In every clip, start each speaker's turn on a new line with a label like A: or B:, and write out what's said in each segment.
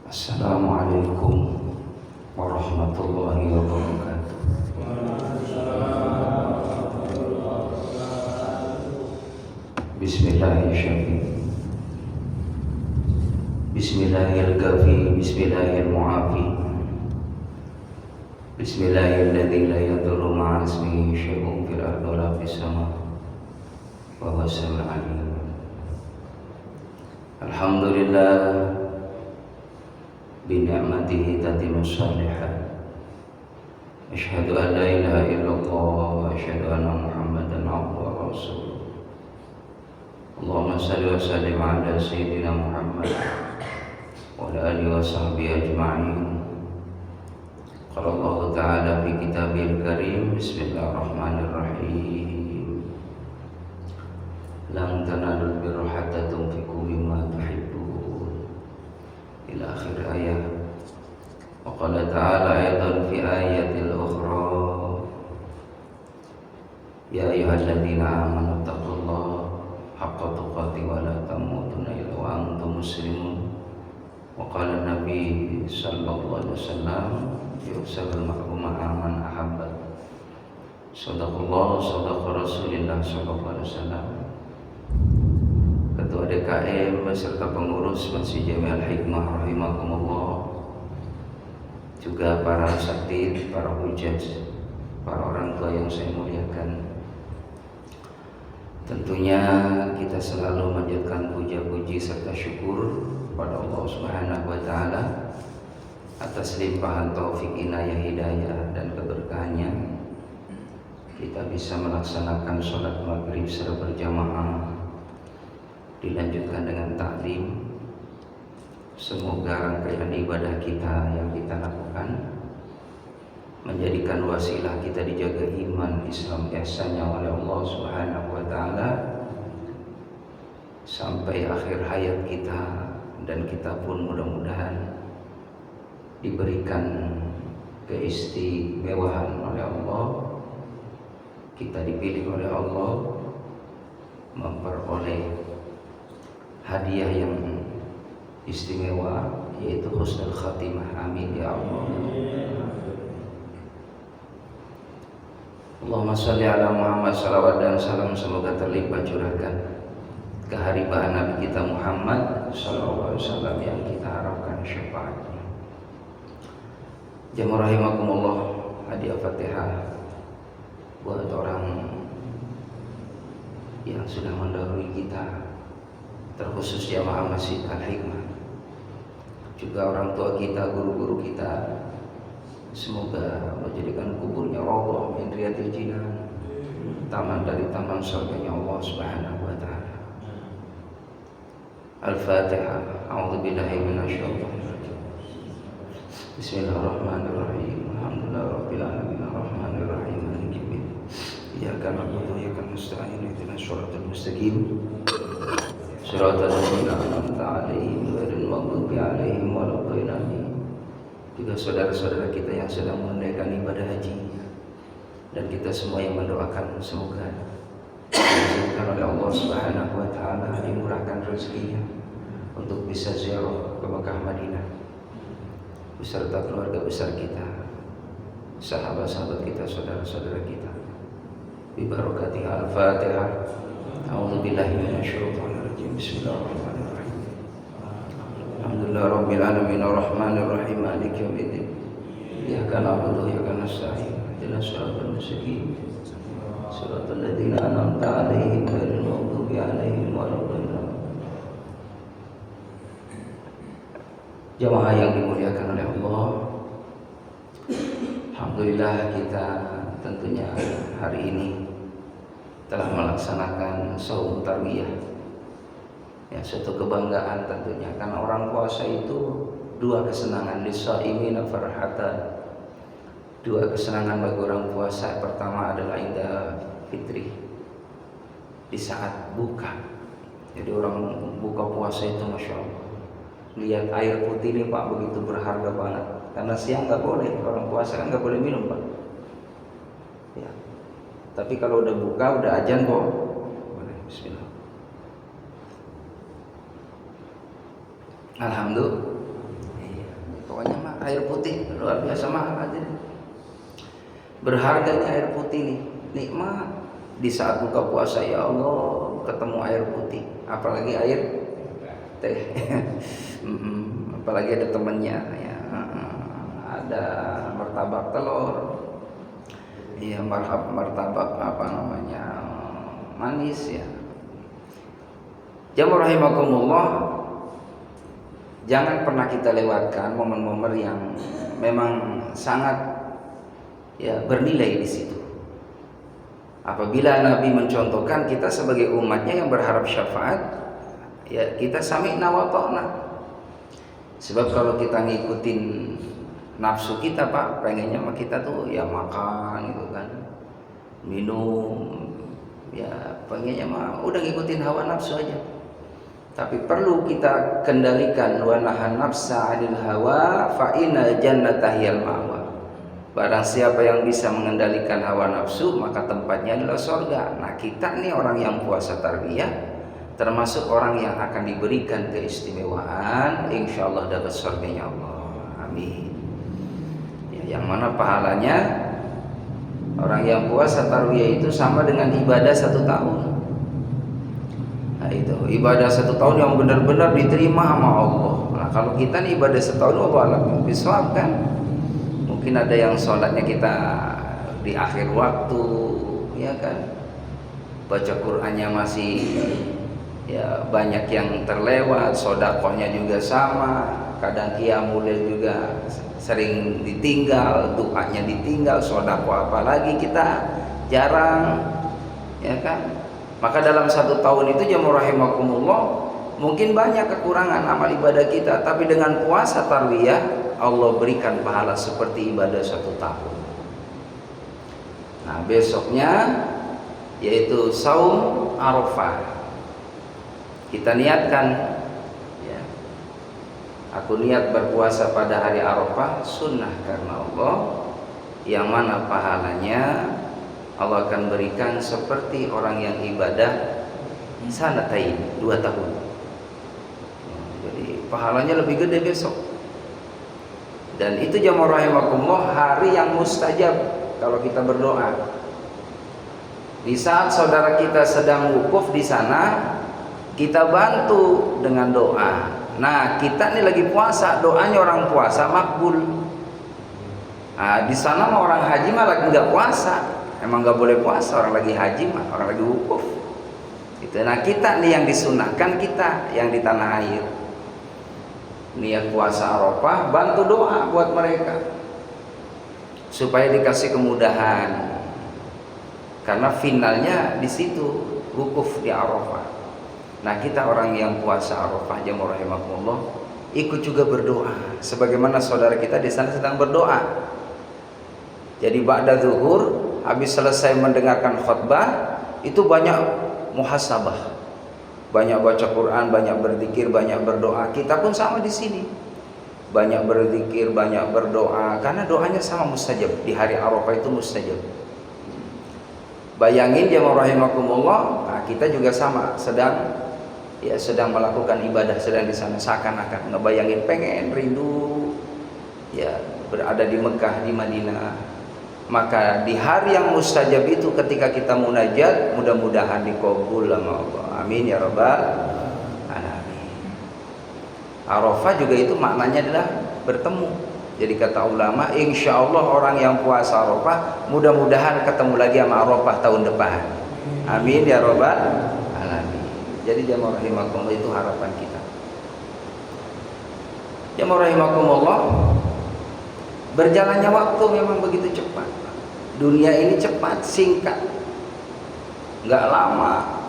A: Assalamualaikum warahmatullahi wabarakatuh. Bismillahirrahmanirrahim. Bismillahirrahmanirrahim. Bismillahirrahmanirrahim. Bismillahilladzi la yadurru ma'a ismihi syai'un fil ardi wa la fis sama' wa huwa as-sami'ul 'alim. Alhamdulillah bi ni'matihi tatimmus shalihat. Asyhadu an la ilaha illallah wa asyhadu anna Muhammadan 'abduhu wa rasuluh. Allahumma shalli wa sallim ala sayyidina Muhammad wa ala alihi wa sahbihi ajma'in. Qala Allah Ta'ala fi kitabihil karim. Bismillahirrahmanirrahim. Lan tanalul birra hatta tunfiqu mimma tuhibbun. Ila akhir ayat. Wa qala ta'ala ayatan fi ayatil ukhra. Ya ayyuhalladzina amanu taqullaha haqqa tuqatih wa la tamutunna illa wa antum muslimun. Wa qala Nabi sallallahu alaihi wasallam yusabul ma'ruma aman ahabbat. Sadaqallah sadaqa Rasulillah sallallahu alaihi wasallam. Ketua DKM beserta pengurus Masjid Jami Al-Hikmah rahimakumullah, juga para asatidz, para hujjaj, para orang tua yang saya muliakan. Tentunya kita selalu menjadikan puja-puji serta syukur pada Allah Subhanahu wa taala atas limpahan taufik, inayah, hidayah dan keberkahannya. Kita bisa melaksanakan sholat maghrib secara berjamaah, dilanjutkan dengan taklim. Semoga rangkaian ibadah kita yang kita lakukan menjadikan wasilah kita dijaga iman, Islam, ihsannya oleh Allah Subhanahu wa taala sampai akhir hayat kita, dan kita pun mudah-mudahan diberikan keistimewaan oleh Allah. Kita dipilih oleh Allah memperoleh hadiah yang istimewa, yaitu husnul khatimah. Amin ya Allah. Allahumma sholli ala Muhammad. Salawat dan salam semoga terlimpah curahkan keharibaan Nabi kita Muhammad sallallahu alaihi wasallam yang kita harapkan syafaatnya. Jamaah rahimakumullah, hadiah Fatihah buat orang yang sudah mendahului kita, terkhusus jamaah Masjid Al-Hikmah, juga orang tua kita, guru-guru kita. Semoga menjadikan kuburnya Allah min riyadil jinan, taman dari taman surganya Allah Subhanahu wa taala. Al-Fatihah. A'udzubillahi minasyaitonir rajim. Bismillahirrahmanirrahim. Alhamdulillahirabbil alamin arrahmanir rahim maliki yaumiddin. Iyyaka na'budu wa iyyaka nasta'in ihdinas shiratal mustaqim. Shiratal ladzina an'amta 'alaihim ghairil maghdubi 'alaihim waladdallin. Juga saudara-saudara kita yang sedang menunaikan ibadah haji, dan kita semua yang mendoakan semoga diizinkan oleh Allah Subhanahu wa taala, dimurahkan rezekinya untuk bisa ziarah ke Mekah Madinah beserta keluarga besar kita, sahabat-sahabat kita, saudara-saudara kita. Bi barakati Al-Fatihah. A'udzubillahi minasyaitonir rajim. Bismillahirrahmanirrahim. Alhamdulillah rabbil alamin arrahmanir rahim maliki yaumiddin. Iyyaka na'budu wa iyyaka nasta'in ihdinas siratal mustaqim siratal ladzina an'amta 'alaihim ghairil maghdubi 'alaihim waladdallin. Jamaah yang dimuliakan oleh Allah, alhamdulillah kita tentunya hari ini telah melaksanakan shaum tarwiyah. Ya, suatu kebanggaan tentunya, karena orang puasa itu dua kesenangan, lisaimin farhatan. Dua kesenangan bagi orang puasa. Pertama adalah indah fitri, di saat buka. Jadi orang buka puasa itu masya Allah, lihat air putih ini Pak begitu berharga banget, karena siang nggak boleh, orang puasa kan nggak boleh minum Pak. Ya. Tapi kalau udah buka, udah azan kok boleh. Bismillah. Alhamdulillah. Pokoknya mah air putih luar biasa mahal aja. Berharga nih air putih nih, nikmat di saat buka puasa ya Allah ketemu air putih, apalagi air teh. Apalagi ada temennya ya, ada martabak telur, iya martabak apa namanya manis ya. Jamaah rahimakumullah, jangan pernah kita lewatkan momen-momen yang memang sangat ya bernilai di situ. Apabila Nabi mencontohkan, kita sebagai umatnya yang berharap syafaat, ya kita sami'na wa ta'na. Sebab kalau kita ngikutin nafsu kita Pak, pengennya mah kita tuh ya makan gitu kan, minum, ya pengennya mah udah ngikutin hawa nafsu aja. Tapi perlu kita kendalikan, wa nahan nafsa 'anil hawa fa inna jannata hiyal ma'wa. Barang siapa yang bisa mengendalikan hawa nafsu, maka tempatnya adalah surga. Nah, kita nih orang yang puasa tarbiyah termasuk orang yang akan diberikan keistimewaan, insyaallah dapat surganya Allah. Amin. Ya, yang mana pahalanya orang yang puasa tarbiyah itu sama dengan ibadah 1 tahun. Nah, itu ibadah 1 tahun yang benar-benar diterima sama Allah. Nah, kalau kita nih ibadah setahun, Allah alam bisawab kan. Mungkin ada yang sholatnya kita di akhir waktu, ya kan, baca Qur'annya masih ya banyak yang terlewat, sodakohnya juga sama, kadang qiyamul lail juga sering ditinggal, doanya ditinggal, sodakoh apalagi kita jarang, ya kan. Maka dalam 1 tahun itu jamaah rahimakumullah mungkin banyak kekurangan amal ibadah kita, tapi dengan puasa tarwiyah Allah berikan pahala seperti ibadah 1 tahun. Nah, besoknya yaitu saum Arafah. Kita niatkan ya, aku niat berpuasa pada hari Arafah sunnah karena Allah, yang mana pahalanya Allah akan berikan seperti orang yang ibadah sanatain 2 tahun. Jadi pahalanya lebih gede besok. Dan itu jamaah rahimakumullah hari yang mustajab kalau kita berdoa. Di saat saudara kita sedang wukuf di sana, kita bantu dengan doa. Nah, kita nih lagi puasa, doanya orang puasa makbul. Nah, di sana mah orang haji mah lagi nggak puasa, emang nggak boleh puasa orang lagi haji mah, orang lagi wukuf. Gitu. Nah, kita nih yang disunahkan, kita yang di tanah air. Niat puasa Arafah, bantu doa buat mereka supaya dikasih kemudahan, karena finalnya di situ wukuf di Arafah. Nah, kita orang yang puasa Arafah jamaah rahimakumullah ikut juga berdoa sebagaimana saudara kita di sana sedang berdoa. Jadi ba'da zuhur, habis selesai mendengarkan khutbah, itu banyak muhasabah, banyak baca Quran, banyak berzikir, banyak berdoa. Kita pun sama di sini, banyak berzikir, banyak berdoa, karena doanya sama mustajab. Di hari Arafah itu mustajab. Bayangin jamaah rahimakumullah, nah kita juga sama sedang melakukan ibadah, sedang di sana, seakan-akan ngebayangin pengen rindu ya berada di Mekah, di Madinah. Maka di hari yang mustajab itu ketika kita munajat, mudah-mudahan dikabul sama Allah. Amin ya rabbal alamin. Arafah juga itu maknanya adalah bertemu. Jadi kata ulama, insya Allah orang yang puasa Arafah mudah-mudahan ketemu lagi sama Arafah tahun depan. Amin ya rabbal alamin. Jadi jamaah rahimakumullah, itu harapan kita. Jamaah rahimakumullah, berjalannya waktu memang begitu cepat. Dunia ini cepat, singkat, nggak lama.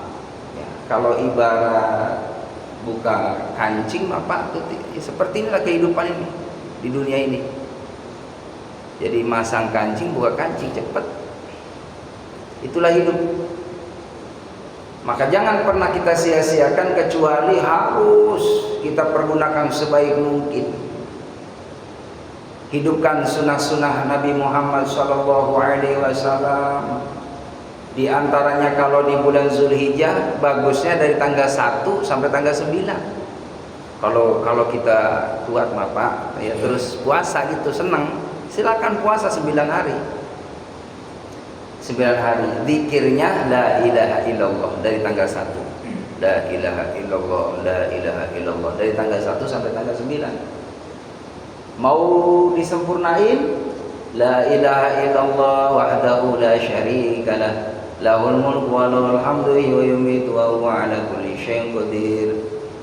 A: Ya, kalau ibarat buka kancing, apa seperti inilah kehidupan ini di dunia ini. Jadi masang kancing, buka kancing, cepat. Itulah hidup. Maka jangan pernah kita sia-siakan, kecuali harus kita pergunakan sebaik mungkin. Hidupkan sunnah-sunnah Nabi Muhammad SAW. Di antaranya kalau di bulan Zulhijjah, bagusnya dari tanggal 1 sampai tanggal 9. Kalau kita kuat mah Pak, ya terus puasa gitu senang, silakan puasa 9 hari. 9 hari zikirnya la ilaha illallah dari tanggal 1. La ilaha illallah, la ilaha illallah dari tanggal 1 sampai tanggal 9. Mau disempurnain, la ilaha illallah wahdahu la syarikalah, lahul mulku wa lahul hamdu wa yumiitu wa huwa ala kulli syai'in qadir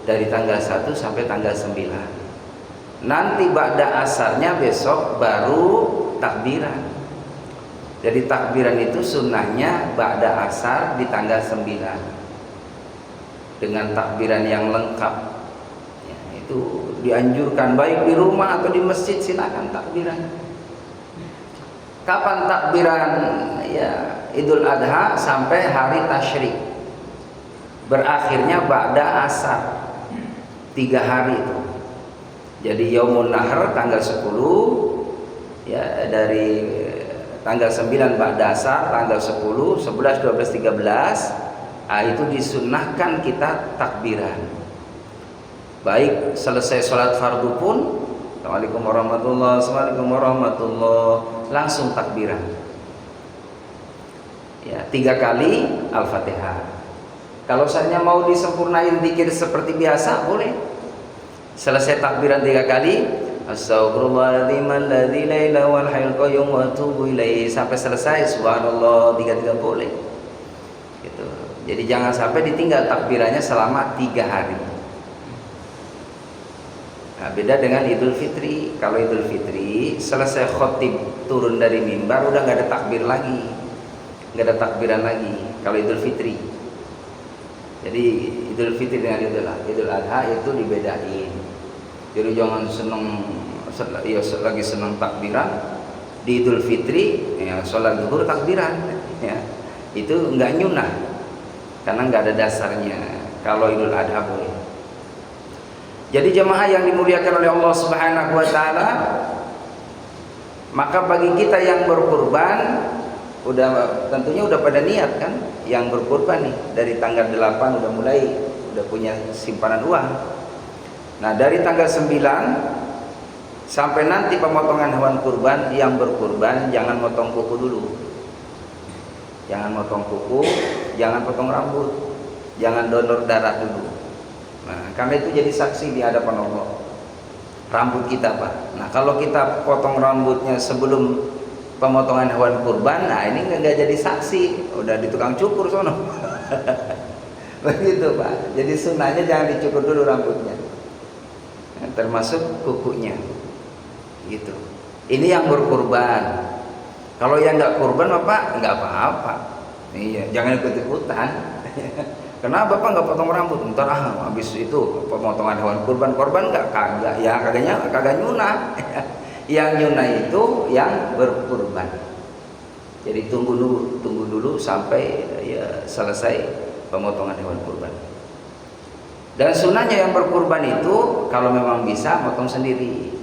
A: dari tanggal 1 sampai tanggal 9. Nanti ba'da asarnya besok baru takbiran. Jadi takbiran itu sunnahnya ba'da asar di tanggal 9 dengan takbiran yang lengkap ya, itu dianjurkan baik di rumah atau di masjid, silakan takbiran. Kapan takbiran? Ya Idul Adha sampai hari tasyrik, berakhirnya ba'da asar 3 hari itu. Jadi Yaumun Nahr tanggal 10 ya, dari tanggal 9 ba'da asar, tanggal 10, 11, 12, 13 itu disunnahkan kita takbiran. Baik selesai sholat fardu pun, Assalamualaikum warahmatullahi wabarakatuh, Assalamualaikum warahmatullahi wabarakatuh, langsung takbiran ya 3 kali Al-Fatihah. Kalau misalnya mau disempurnain zikir seperti biasa boleh. Selesai takbiran 3 kali, Astaghfirullahaladzim alladzi la ilaha wal hayyul qayyum wa atubu ilaihi sampai selesai subhanallah 3 boleh. Gitu. Jadi jangan sampai ditinggal takbirannya selama 3 hari. Nah, beda dengan Idul Fitri. Kalau Idul Fitri selesai khotib turun dari mimbar udah nggak ada takbir lagi, nggak ada takbiran lagi. Kalau Idul Fitri. Jadi Idul Fitri dengan Idul Adha itu dibedain. Jadi jangan seneng ya lagi seneng takbiran di Idul Fitri ya sholat zuhur takbiran ya itu nggak nyunah karena nggak ada dasarnya. Kalau Idul Adha boleh. Jadi jemaah yang dimuliakan oleh Allah Subhanahu wa taala, maka bagi kita yang berkurban tentunya udah pada niat kan, yang berkurban nih dari tanggal 8 udah punya simpanan uang. Nah, dari tanggal 9 sampai nanti pemotongan hewan kurban, yang berkurban jangan motong kuku dulu. Jangan motong kuku, jangan potong rambut, jangan donor darah dulu. Nah, karena itu jadi saksi di hadapan Allah. Rambut kita Pak. Nah, kalau kita potong rambutnya sebelum pemotongan hewan kurban, nah ini nggak jadi saksi, udah di tukang cukur sono. Begitu Pak. Jadi sunnahnya jangan dicukur dulu rambutnya, nah, termasuk kukunya. Gitu. Ini yang berkurban. Kalau yang nggak kurban Bapak nggak apa-apa. Iya, jangan ikut-ikutan. Kenapa Bapak nggak potong rambut? Ntar habis itu pemotongan hewan kurban nggak kagak nyunah. Yang nyunah itu yang berkurban. Jadi tunggu dulu sampai ya selesai pemotongan hewan kurban. Dan sunahnya yang berkurban itu kalau memang bisa motong sendiri.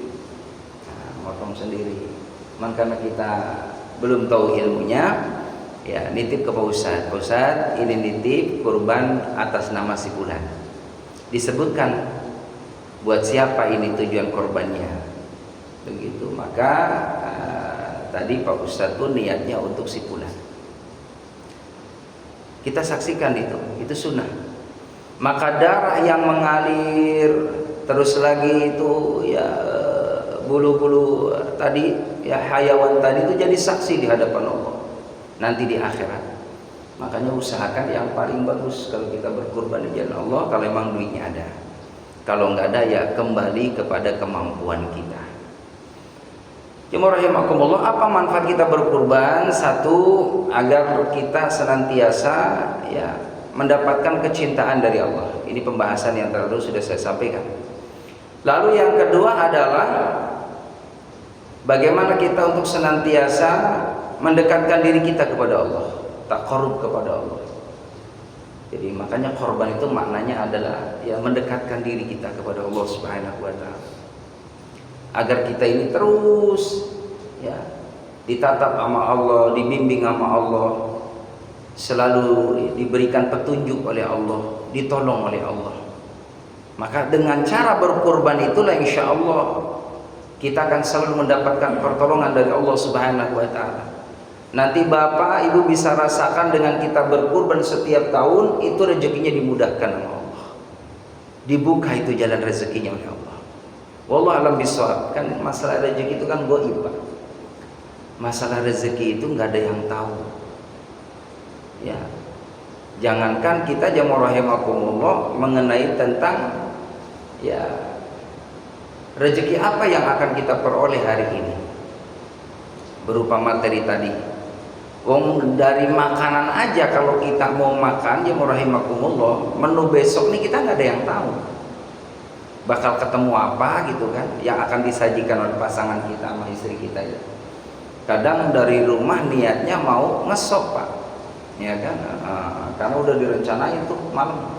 A: Nah, motong sendiri. Karena kita belum tahu ilmunya, ya nitip ke Pak Ustadz. Pak Ustadz, ini nitip kurban atas nama si fulan. Disebutkan buat siapa ini tujuan korbannya. Begitu, maka tadi Pak Ustadz pun niatnya untuk si fulan. Kita saksikan itu sunnah. Maka darah yang mengalir terus lagi itu ya bulu-bulu tadi ya hayawan tadi itu jadi saksi di hadapan Allah nanti di akhirat. Makanya usahakan yang paling bagus kalau kita berkurban di jalan Allah, kalau memang duitnya ada. Kalau nggak ada ya kembali kepada kemampuan kita. Jemaah rahimakumullah, apa manfaat kita berkurban? Satu, agar kita senantiasa ya mendapatkan kecintaan dari Allah. Ini pembahasan yang terdahulu sudah saya sampaikan. Lalu yang kedua adalah bagaimana kita untuk senantiasa mendekatkan diri kita kepada Allah, taqarrub kepada Allah. Jadi makanya korban itu maknanya adalah ya mendekatkan diri kita kepada Allah Subhanahu wa taala. Agar kita ini terus ya ditatap sama Allah, dibimbing sama Allah, selalu diberikan petunjuk oleh Allah, ditolong oleh Allah. Maka dengan cara berkurban itulah insya Allah kita akan selalu mendapatkan pertolongan dari Allah Subhanahu wa Ta'ala. Nanti Bapak Ibu bisa rasakan dengan kita berkurban setiap tahun, itu rezekinya dimudahkan oleh Allah, dibuka itu jalan rezekinya oleh Allah. Wallahu a'lam bishawab. Kan masalah rezeki itu kan gaib, Pak. Masalah rezeki itu nggak ada yang tahu. Ya, jangankan kita jamaah rahimakumullah mengenai tentang ya rezeki apa yang akan kita peroleh hari ini berupa materi tadi. Wong dari makanan aja kalau kita mau makan jamaah rahimakumullah, menu besok nih kita nggak ada yang tahu bakal ketemu apa gitu kan yang akan disajikan oleh pasangan kita sama istri kita ya. Kadang dari rumah niatnya mau ngesop, Pak, ya kan, karena udah direncanain tuh malam.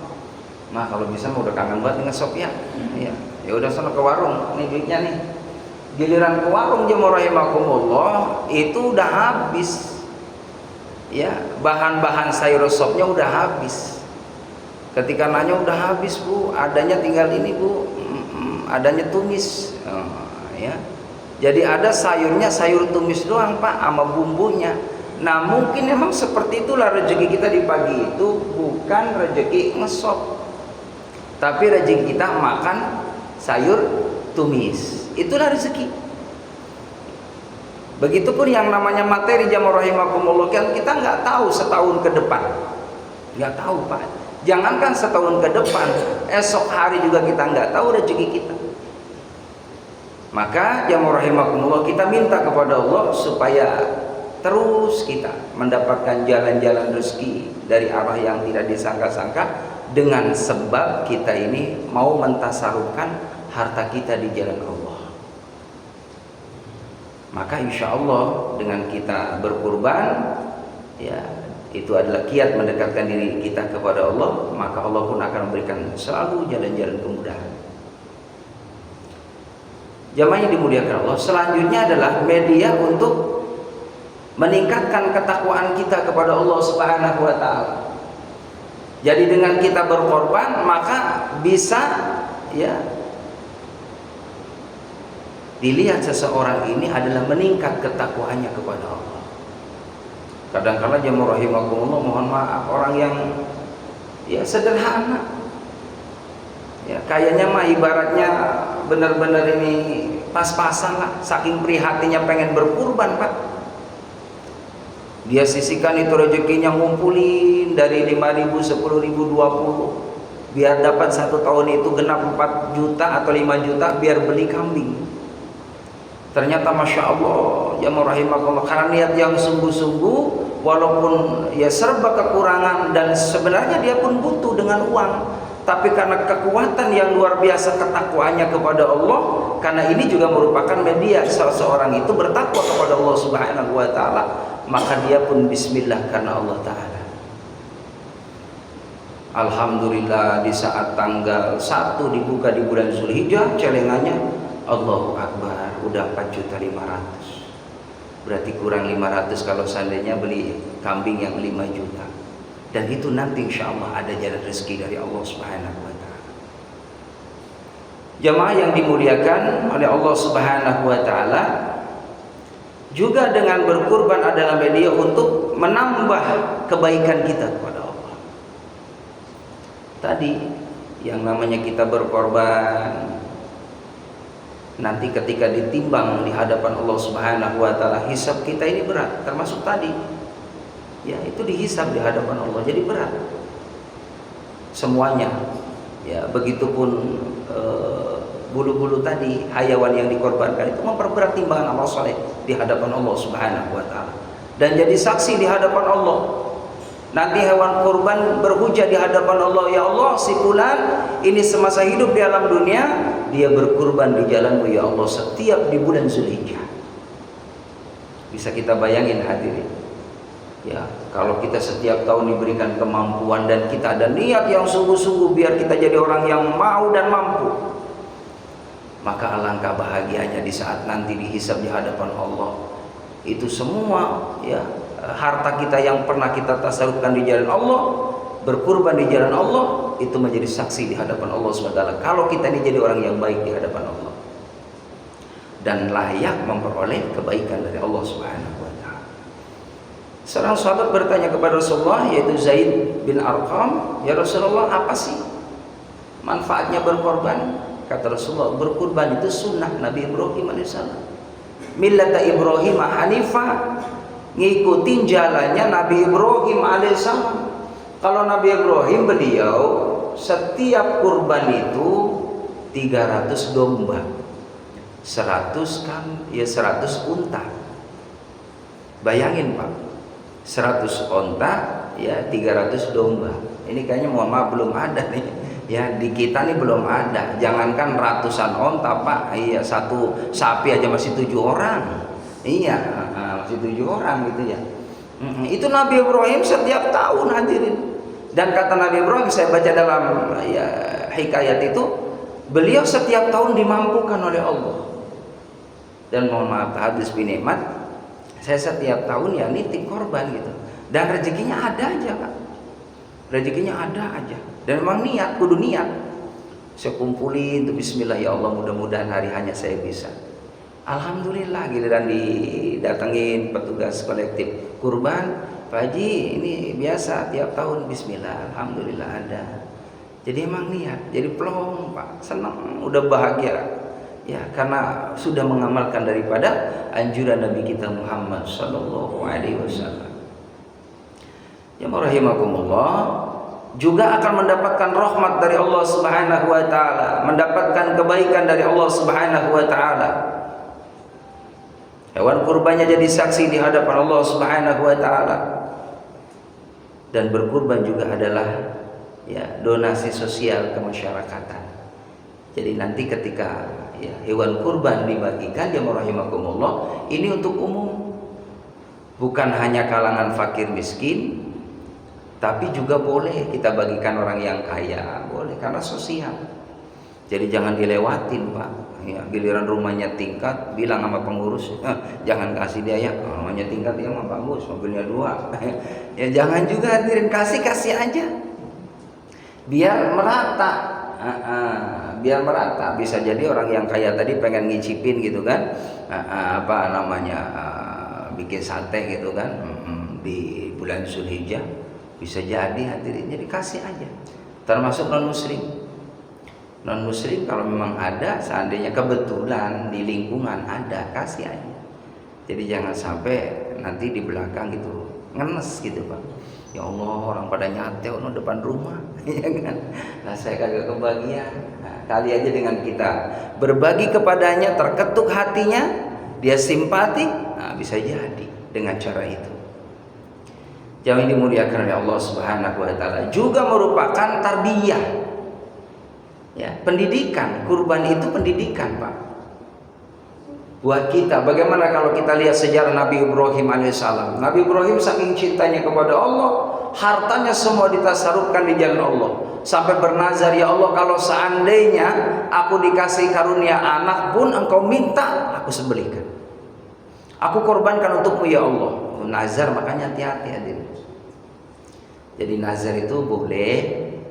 A: Nah kalau bisa udah kangen banget ngesop ya. Ya udah sana ke warung, nih duitnya nih. Giliran ke warung jemaah rahimakumullah itu udah habis. Ya, bahan-bahan sayur sopnya udah habis. Ketika nanya udah habis Bu, adanya tinggal ini Bu, adanya tumis, ya. Jadi ada sayurnya sayur tumis doang Pak, sama bumbunya. Nah mungkin memang seperti itulah rezeki kita di pagi itu, bukan rezeki ngesop, tapi rezeki kita makan sayur tumis, itulah rezeki. Begitupun yang namanya materi jamaah rahimakumullah, kan kita nggak tahu setahun ke depan, nggak tahu Pak. Jangankan setahun ke depan, esok hari juga kita nggak tahu rezeki kita. Maka jamaah rahimakumullah, kita minta kepada Allah supaya terus kita mendapatkan jalan-jalan rezeki dari arah yang tidak disangka-sangka, dengan sebab kita ini mau mentasarufkan harta kita di jalan Allah. Maka insya Allah dengan kita berkurban, ya itu adalah kiat mendekatkan diri kita kepada Allah, maka Allah pun akan memberikan selalu jalan-jalan kemudahan. Jamaah yang dimuliakan Allah, selanjutnya adalah media untuk meningkatkan ketakwaan kita kepada Allah Subhanahu wa Ta'ala. Jadi dengan kita berkorban, maka bisa ya dilihat seseorang ini adalah meningkat ketakwaannya kepada Allah. Kadang-kala jamaah rahimakumullah, mohon maaf, orang yang ya sederhana, ya kayaknya mah ibaratnya benar-benar ini pas-pasan lah, saking prihatinnya pengen berkurban Pak. Dia sisihkan itu rezekinya, ngumpulin dari 5.000, 10.000, 20, biar dapat satu tahun itu genap 4 juta atau 5 juta biar beli kambing. Ternyata Masya Allah jamaah rahimakumullah, karena niat yang sungguh-sungguh, walaupun ya serba kekurangan dan sebenarnya dia pun butuh dengan uang, tapi karena kekuatan yang luar biasa ketakwaannya kepada Allah, karena ini juga merupakan media seseorang itu bertakwa kepada Allah Subhanahu wa Ta'ala, maka dia pun bismillah karena Allah Ta'ala. Alhamdulillah di saat tanggal 1 dibuka di bulan Zulhijjah, celengannya Allahu Akbar, udah 4.500.000. Berarti kurang 500 kalau seandainya beli kambing yang 5 juta. Dan itu nanti insya Allah ada jalan rezeki dari Allah Subhanahu wa Ta'ala. Jamaah yang dimuliakan oleh Allah Subhanahu wa Ta'ala, juga dengan berkurban adalah media untuk menambah kebaikan kita kepada Allah. Tadi yang namanya kita berkorban, nanti ketika ditimbang di hadapan Allah Subhanahu wa Ta'ala, hisab kita ini berat, termasuk tadi ya itu dihisab di hadapan Allah, jadi berat semuanya ya. Begitupun bulu-bulu tadi, hayawan yang dikorbankan itu memperberat timbangan amal soleh di hadapan Allah Subhanahu wa Ta'ala, dan jadi saksi di hadapan Allah. Nanti hewan kurban berhujah di hadapan Allah, ya Allah, si fulan ini semasa hidup di alam dunia dia berkurban di jalanmu ya Allah setiap di bulan Zulhijjah. Bisa kita bayangin hadirin ya, kalau kita setiap tahun diberikan kemampuan dan kita ada niat yang sungguh-sungguh biar kita jadi orang yang mau dan mampu, maka alangkah bahagianya di saat nanti dihisab di hadapan Allah. Itu semua ya harta kita yang pernah kita tasarufkan di jalan Allah, berkurban di jalan Allah, itu menjadi saksi di hadapan Allah SWT kalau kita ini jadi orang yang baik di hadapan Allah dan layak memperoleh kebaikan dari Allah SWT. Seorang sahabat bertanya kepada Rasulullah, yaitu Zaid bin Arqam, "Ya Rasulullah, apa sih manfaatnya berkorban?" Kata Rasulullah, berkorban itu sunnah Nabi Ibrahim alaihissalam. Millata Ibrahim hanifah, ngikutin jalannya Nabi Ibrahim alaihissalam. Kalau Nabi Ibrahim, beliau setiap kurban itu 300 domba, 100 kan ya 100 unta. Bayangin Pak, 100 onta ya 300 domba. Ini kayaknya mohon maaf belum ada nih ya, di kita nih belum ada. Jangankan ratusan onta Pak, iya satu sapi aja masih 7 orang. Iya masih 7 orang gitu ya. Itu Nabi Ibrahim setiap tahun hadirin. Dan kata Nabi Ibrahim, saya baca dalam ya, hikayat itu, beliau setiap tahun dimampukan oleh Allah. Dan mohon maaf hadis bin nikmat, saya setiap tahun ya nitip korban gitu, dan rezekinya ada aja Pak, rezekinya ada aja, dan memang niat, kudu niat. Saya kumpulin tuh Bismillah, ya Allah mudah-mudahan hari hanya saya bisa. Alhamdulillah giliran didatengin petugas kolektif kurban, Pak Haji ini biasa tiap tahun Bismillah, Alhamdulillah ada. Jadi emang niat, jadi plong Pak, senang, udah bahagia. Ya, karena sudah mengamalkan daripada anjuran Nabi kita Muhammad sallallahu alaihi wasallam. Ya rahimakumullah, juga akan mendapatkan rahmat dari Allah Subhanahu wa taala, mendapatkan kebaikan dari Allah Subhanahu wa taala. Hewan kurbannya jadi saksi di hadapan Allah Subhanahu wa taala. Dan berkurban juga adalah ya donasi sosial kemasyarakatan. Jadi nanti ketika ya, hewan kurban dibagikan, ya rahimakumullah, ini untuk umum, bukan hanya kalangan fakir miskin, tapi juga boleh kita bagikan orang yang kaya, boleh, karena sosial. Jadi jangan dilewatin Pak ya, giliran rumahnya tingkat, bilang sama pengurus, jangan kasih dia ya, rumahnya tingkat ya mah bagus, mobilnya 2. Ya jangan juga hadirin, kasih aja biar merata. Biar merata. Bisa jadi orang yang kaya tadi pengen ngicipin gitu kan, apa namanya, bikin sate gitu kan, di bulan Zulhijjah, bisa jadi hadirin. Jadi kasih aja, termasuk non muslim kalau memang ada, seandainya kebetulan di lingkungan ada, kasih aja. Jadi jangan sampai nanti di belakang gitu ngenes gitu Pak, ya Allah orang pada nyatel no depan rumah ya kan, nah saya kagak kebagian. Nah, kali aja dengan kita berbagi kepadanya, terketuk hatinya, dia simpati, nah bisa jadi dengan cara itu. Yang dimuliakan oleh Allah Subhanahu wa taala juga merupakan tarbiyah. Ya, pendidikan, kurban itu pendidikan Pak. Buat kita, bagaimana kalau kita lihat sejarah Nabi Ibrahim alaihissalam. Nabi Ibrahim saking cintanya kepada Allah, hartanya semua ditasarufkan di jalan Allah. Sampai bernazar, ya Allah kalau seandainya aku dikasih karunia anak pun engkau minta, aku sembelihkan, aku korbankan untukmu ya Allah. Nazar, makanya hati-hati hadirin. Jadi nazar itu boleh,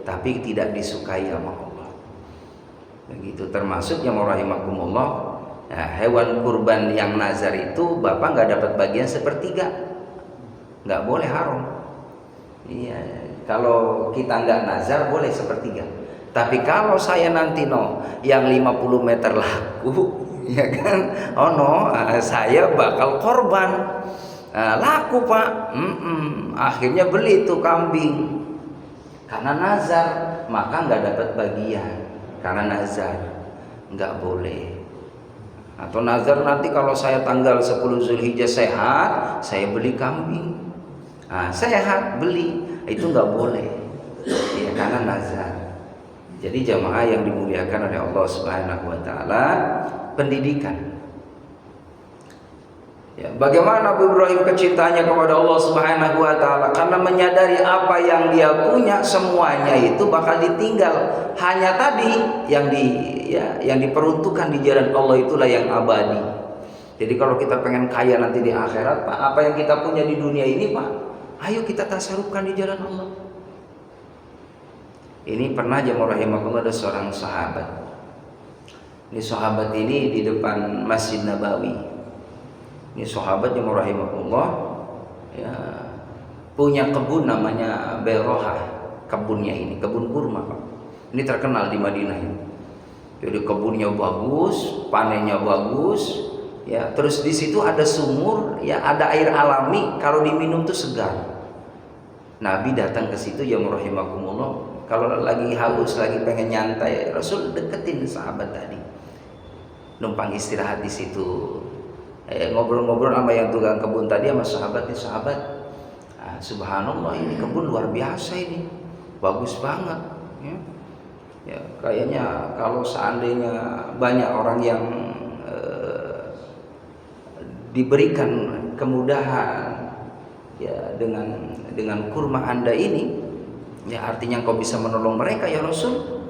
A: tapi tidak disukai sama Allah. Begitu, termasuk yang rahimakumullah. Nah, hewan kurban yang nazar itu bapak nggak dapat bagian sepertiga, nggak boleh, haram. Iya, kalau kita nggak nazar boleh sepertiga. Tapi kalau saya nanti yang 50 meter laku, ya kan, saya bakal korban. Laku Pak, akhirnya beli itu kambing karena nazar, maka nggak dapat bagian karena nazar, nggak boleh. Atau nazar nanti kalau saya tanggal 10 Zulhijjah sehat, saya beli kambing. Sehat beli, itu nggak boleh. Ya karena nazar. Jadi jamaah yang dimuliakan oleh Allah Subhanahu wa taala, pendidikan. Ya, bagaimana Nabi Ibrahim kecintaannya kepada Allah Subhanahu wa taala, karena menyadari apa yang dia punya semuanya itu bakal ditinggal. Hanya tadi yang diperuntukkan di jalan Allah itulah yang abadi. Jadi kalau kita pengen kaya nanti di akhirat, Pak, apa yang kita punya di dunia ini, Pak, ayo kita tasarufkan di jalan Allah. Ini pernah jamaah rahimakumullah ada seorang sahabat. Ini sahabat ini di depan Masjid Nabawi. Ini sahabat jamaah rahimakumullah ya, punya kebun namanya Beroha. Kebunnya ini kebun kurma, Pak. Ini terkenal di Madinah ini. Jadi kebunnya bagus, panennya bagus, ya. Terus di situ ada sumur, ya, ada air alami. Kalau diminum tuh segar. Nabi datang ke situ, ya rahimakumullah. Kalau lagi haus, lagi pengen nyantai, Rasul deketin sahabat tadi, numpang istirahat di situ. Ngobrol-ngobrol sama yang tukang kebun tadi sama sahabat, nih sahabat. Subhanallah, ini kebun luar biasa ini. Bagus banget, ya. Ya, kayaknya kalau seandainya banyak orang yang diberikan kemudahan, ya, dengan kurma Anda ini, ya, artinya engkau bisa menolong mereka, ya Rasul,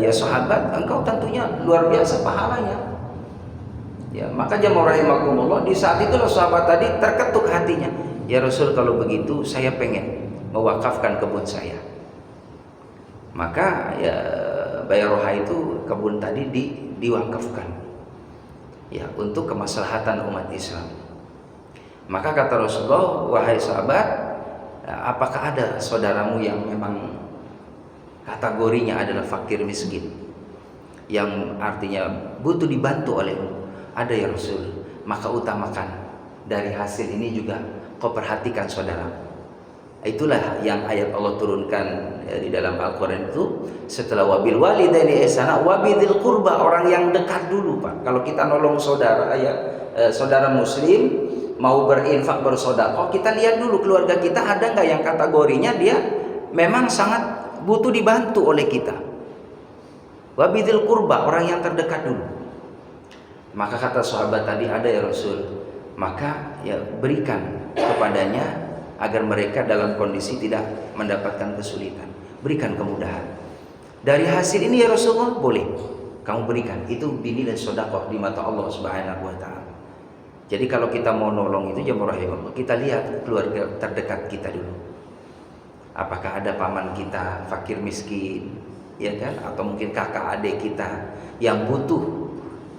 A: ya sahabat, engkau tentunya luar biasa pahalanya. Ya, maka jamaah rahimakumullah, di saat itulah sahabat tadi terketuk hatinya. Ya Rasul, kalau begitu saya pengen mewakafkan kebun saya. Maka ya Bayroha itu kebun tadi diwakafkan, ya, untuk kemaslahatan umat Islam. Maka kata Rasulullah, wahai sahabat, apakah ada saudaramu yang memang kategorinya adalah fakir miskin, yang artinya butuh dibantu olehmu? Ada ya Rasul. Maka utamakan dari hasil ini juga kau perhatikan saudara. Itulah yang ayat Allah turunkan di dalam Al-Quran itu, setelah wabil walidaini ihsana wabidil qurba, orang yang dekat dulu, Pak. Kalau kita nolong saudara, ya, saudara muslim mau berinfak bersedekah, kita lihat dulu keluarga kita ada nggak yang kategorinya dia memang sangat butuh dibantu oleh kita. Wabidil qurba, orang yang terdekat dulu. Maka kata sahabat tadi, ada ya Rasul. Maka ya berikan kepadanya agar mereka dalam kondisi tidak mendapatkan kesulitan. Berikan kemudahan. Dari hasil ini ya Rasulullah, boleh kamu berikan. Itu dinilai sedekah di mata Allah Subhanahu wa taala. Jadi kalau kita mau nolong itu, jamaah rahimakumullah, kita lihat keluarga terdekat kita dulu. Apakah ada paman kita fakir miskin, ya kan? Atau mungkin kakak adik kita yang butuh,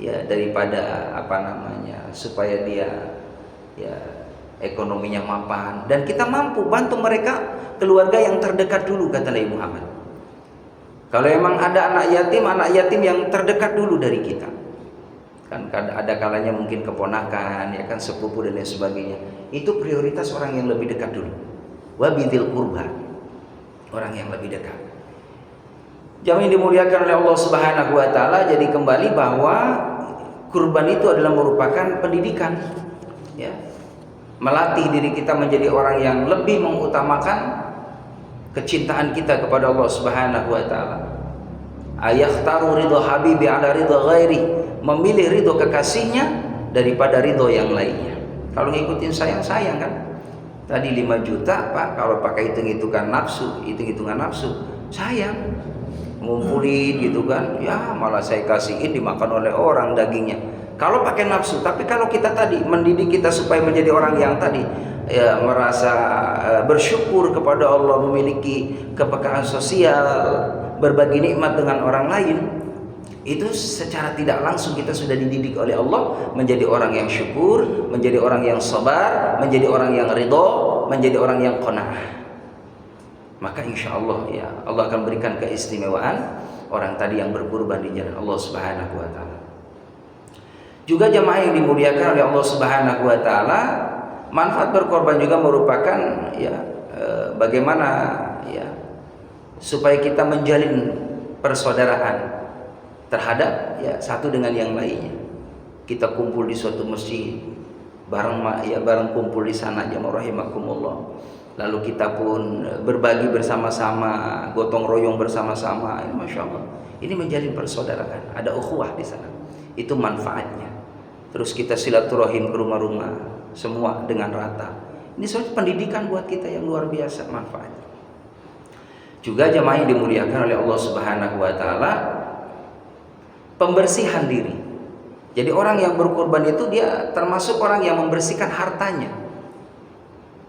A: ya, daripada supaya dia, ya, ekonominya mapan, dan kita mampu bantu mereka, keluarga yang terdekat dulu, kata Nabi Muhammad. Kalau emang ada anak yatim yang terdekat dulu dari kita, kan ada kalanya mungkin keponakan, ya kan, sepupu dan lain sebagainya. Itu prioritas orang yang lebih dekat dulu. Wabidil qurba, orang yang lebih dekat. Jamaah yang dimuliakan oleh Allah Subhanahu wa taala, jadi kembali bahwa kurban itu adalah merupakan pendidikan, ya. Melatih diri kita menjadi orang yang lebih mengutamakan kecintaan kita kepada Allah Subhanahu wa taala. Ayakhtaru ridha habibi ala ridha ghairi, memilih ridho kekasihnya daripada ridho yang lainnya. Kalau ngikutin sayang kan. Tadi 5 juta, Pak, kalau pakai hitung-hitungan nafsu, sayang. Ngumpulin gitu kan, ya malah saya kasihin dimakan oleh orang dagingnya. Kalau pakai nafsu, tapi kalau kita tadi mendidik kita supaya menjadi orang yang tadi, ya, merasa bersyukur kepada Allah, memiliki kepekaan sosial, berbagi nikmat dengan orang lain, itu secara tidak langsung kita sudah dididik oleh Allah menjadi orang yang syukur, menjadi orang yang sabar, menjadi orang yang ridho, menjadi orang yang qanaah. Maka insya Allah, ya, Allah akan berikan keistimewaan orang tadi yang berkurban di jalan Allah Subhanahu wa taala. Juga jamaah yang dimuliakan oleh Allah Subhanahu wa taala, manfaat berkorban juga merupakan, ya, bagaimana, ya, supaya kita menjalin persaudaraan terhadap, ya, satu dengan yang lainnya. Kita kumpul di suatu masjid bareng kumpul di sana, jamaah rahimakumullah. Lalu kita pun berbagi bersama-sama, gotong royong bersama-sama. Ini Masya Allah, ini menjalin persaudaraan, ada ukhuwah di sana. Itu manfaatnya. Terus kita silaturahim ke rumah-rumah, semua dengan rata. Ini suatu pendidikan buat kita yang luar biasa manfaatnya. Juga jamaah yang dimuliakan oleh Allah Subhanahu wa taala, pembersihan diri. Jadi orang yang berkorban itu dia termasuk orang yang membersihkan hartanya.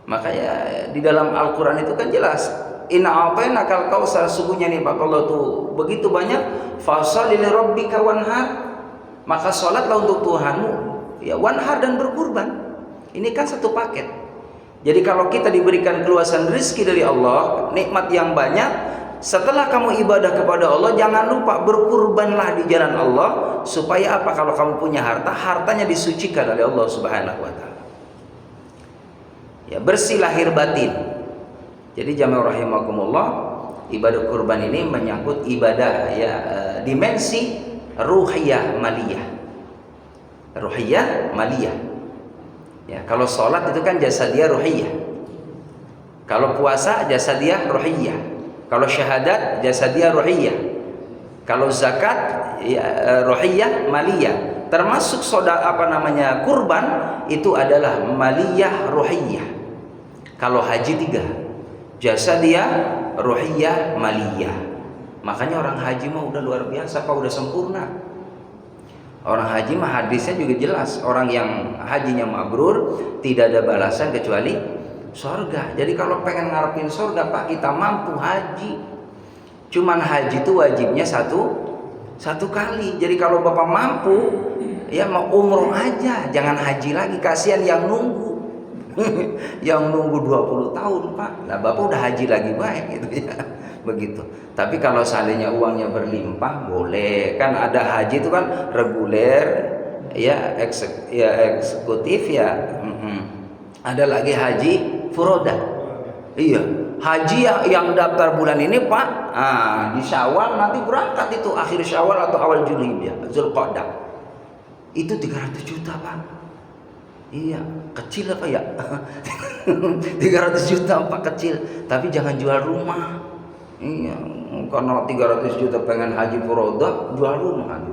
A: Makanya di dalam Al-Quran itu kan jelas, Inna a'tainakal kautsar, sungguhnya nikmat Allah tuh begitu banyak. Fasholli li rabbika wanhar, maka sholatlah untuk Tuhanmu, ya, wanhar, dan berkurban. Ini kan satu paket. Jadi kalau kita diberikan keluasan rezeki dari Allah, nikmat yang banyak, setelah kamu ibadah kepada Allah, jangan lupa berkurbanlah di jalan Allah. Supaya apa? Kalau kamu punya harta, hartanya disucikan oleh Allah Subhanahu wa Ta'ala. Ya, bersih lahir batin. Jadi jamaah rahimakumullah, ibadah kurban ini menyangkut ibadah, ya, dimensi ruhiyah maliyah. Ruhiyah maliyah. Ya, kalau sholat itu kan jasadiyah ruhiyah. Kalau puasa jasadiyah ruhiyah. Kalau syahadat jasadiyah ruhiyah. Kalau zakat, ya, ruhiyah maliyah. Termasuk kurban itu adalah maliyah ruhiyah. Kalau haji 3, jasadiyah, ruhiyah, maliyah. Makanya orang haji mah udah luar biasa, Pak, udah sempurna. Orang haji mah hadisnya juga jelas, orang yang hajinya mabrur tidak ada balasan kecuali surga. Jadi kalau pengen ngarepin surga, Pak, kita mampu haji. Cuman haji itu wajibnya satu kali. Jadi kalau Bapak mampu, ya, mau umroh aja, jangan haji lagi, kasihan yang nunggu. Yang nunggu 20 tahun, Pak. Nah, Bapak udah haji lagi baik gitu, ya. Begitu. Tapi kalau seandainya uangnya berlimpah, boleh. Kan ada haji itu kan reguler, ya, eksekutif, ya. Ada lagi haji furoda. Iya, haji yang daftar bulan ini, Pak. Di Syawal nanti berangkat itu, akhir Syawal atau awal Zulqa'dah. Itu 300 juta, Pak. Iya, kecil apa ya? 300 juta, Pak, kecil. Tapi jangan jual rumah. Iya, karena 300 juta pengen haji furoda, jual rumah.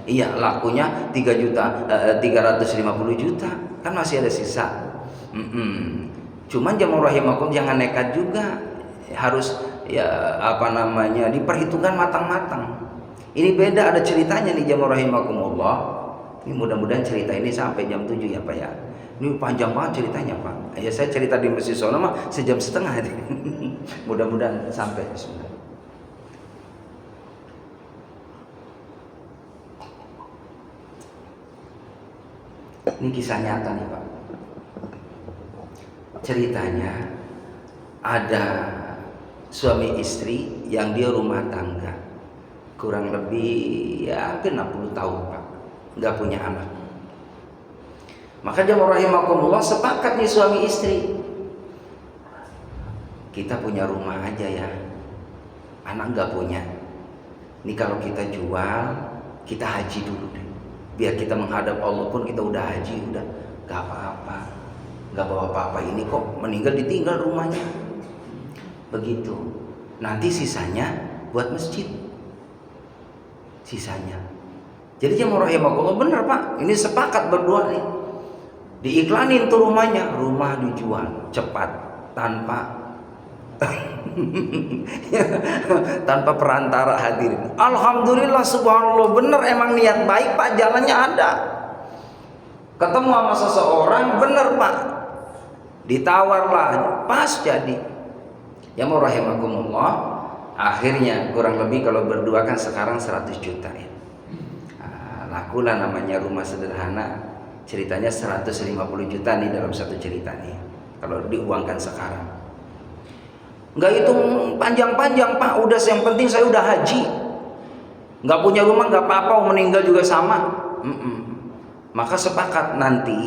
A: Iya, lakunya 350 juta. Kan masih ada sisa. Cuman jamaah rahimakum, jangan nekat juga. Harus, ya, diperhitungkan matang-matang. Ini beda, ada ceritanya nih jamaah rahimakumullah. Ini mudah-mudahan cerita ini sampai jam 7 ya, Pak, ya. Ini panjang banget ceritanya, Pak. Ya, saya cerita di Masjid Sono mah sejam setengah. Mudah-mudahan sampai. Bismillah. Ini kisah nyata nih, Pak. Ceritanya ada suami istri yang dia rumah tangga, kurang lebih ya hampir 60 tahun, Pak, nggak punya anak. Maka jamaah rahimakumullah sepakat nih suami istri, kita punya rumah aja ya, anak nggak punya. Ini kalau kita jual, kita haji dulu deh, biar kita menghadap Allah pun kita udah haji, udah nggak apa-apa, nggak bawa apa-apa. Ini kok meninggal ditinggal rumahnya, begitu. Nanti sisanya buat masjid, sisanya. Jadi jamaah rahimakumullah, bener, Pak, ini sepakat berdua nih, diiklanin tuh rumahnya, rumah dijual cepat tanpa tanpa perantara, hadirin. Alhamdulillah, subhanallah, bener, emang niat baik, Pak, jalannya ada. Ketemu sama seseorang, bener, Pak, ditawarlah, pas jadi. Jamaah rahimakumullah, akhirnya kurang lebih kalau berdua kan sekarang 100 juta ya. Lakulah namanya rumah sederhana, ceritanya 150 juta nih dalam satu cerita nih, kalau diuangkan sekarang. Nggak hitung panjang-panjang, Pak, udah, yang penting saya udah haji, nggak punya rumah nggak apa-apa, mau meninggal juga sama. Maka sepakat nanti,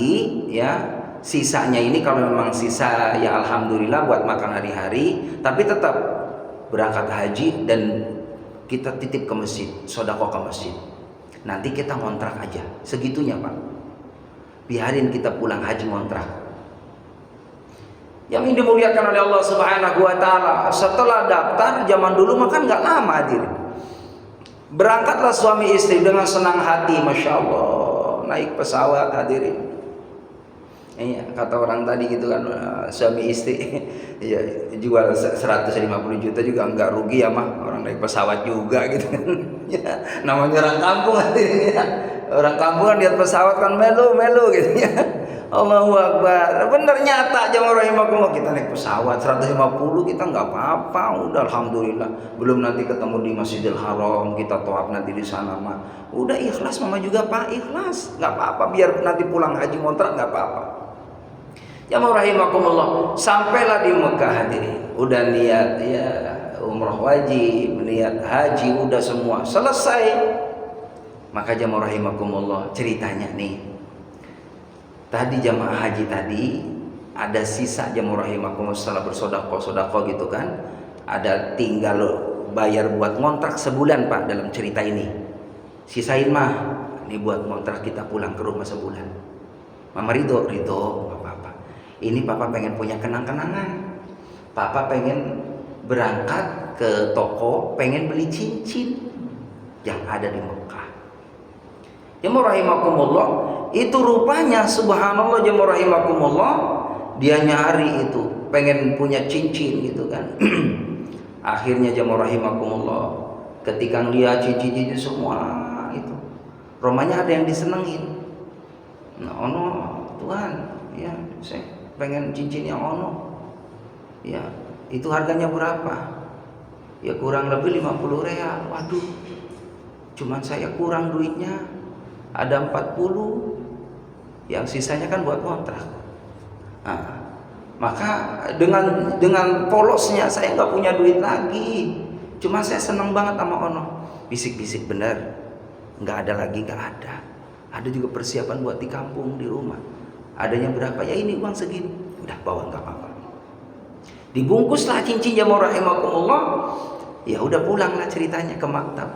A: ya, sisanya ini kalau memang sisa, ya alhamdulillah buat makan hari-hari, tapi tetap berangkat haji dan kita titip ke masjid, sedekah ke masjid. Nanti kita ngontrak aja segitunya, Pak, biarin kita pulang haji ngontrak. Yang ini dimuliakan oleh Allah Subhanahu wa Ta'ala, setelah daftar zaman dulu makan nggak lama, hadirin, berangkatlah suami istri dengan senang hati, masya Allah, naik pesawat, hadirin. Iya, kata orang tadi gitu kan, suami istri ya, jual 150 juta juga enggak rugi ya, mah, orang naik pesawat juga gitu kan. Ya, namanya orang kampung, ya. Orang kampung kan lihat pesawat kan melu gitu ya. Allahu Akbar. Bener nyata jamaah rahimakumullah, kita naik pesawat 150 kita nggak apa-apa, udah alhamdulillah. Belum nanti ketemu di Masjidil Haram, kita tawaf nanti di sana mah. Udah ikhlas, mama juga Pak, ikhlas. Nggak apa-apa, biar nanti pulang haji ngontrak nggak apa-apa. Jamaah rahimakumullah, sampailah di Mekah hadirin. Udah niat ya umrah wajib, niat haji udah semua selesai. Maka jamaah rahimakumullah, ceritanya nih. Tadi jamaah haji tadi ada sisa jamaah rahimakumullah setelah bersedekah gitu kan. Ada tinggal bayar buat ngontrak sebulan Pak dalam cerita ini. Sisain mah, ini buat ngontrak kita pulang ke rumah sebulan. Mama ridho, nggak apa-apa. Ini papa pengen punya kenang-kenangan. Papa pengen berangkat ke toko, pengen beli cincin yang ada di Mekah. Jamaah rahimakumullah, itu rupanya subhanallah jamaah rahimakumullah, dia nyari itu, pengen punya cincin gitu kan. Akhirnya jamaah rahimakumullah, ketika lihat cincin semua itu, romanya ada yang disenengin. Nah, ono Tuhan, ya saya pengen cincin yang ono. Ya, itu harganya berapa? Ya kurang lebih 50 real. Waduh, cuman saya kurang duitnya. Ada 40, yang sisanya kan buat kontrak. Nah, maka dengan polosnya saya nggak punya duit lagi. Cuma saya senang banget sama ono. Bisik-bisik bener, nggak ada lagi, nggak ada. Ada juga persiapan buat di kampung di rumah. Adanya berapa? Ya ini uang segini. Udah bawa nggak apa-apa. Dibungkuslah cincin jamaah rahimakumullah. Ya udah pulanglah ceritanya ke maktab.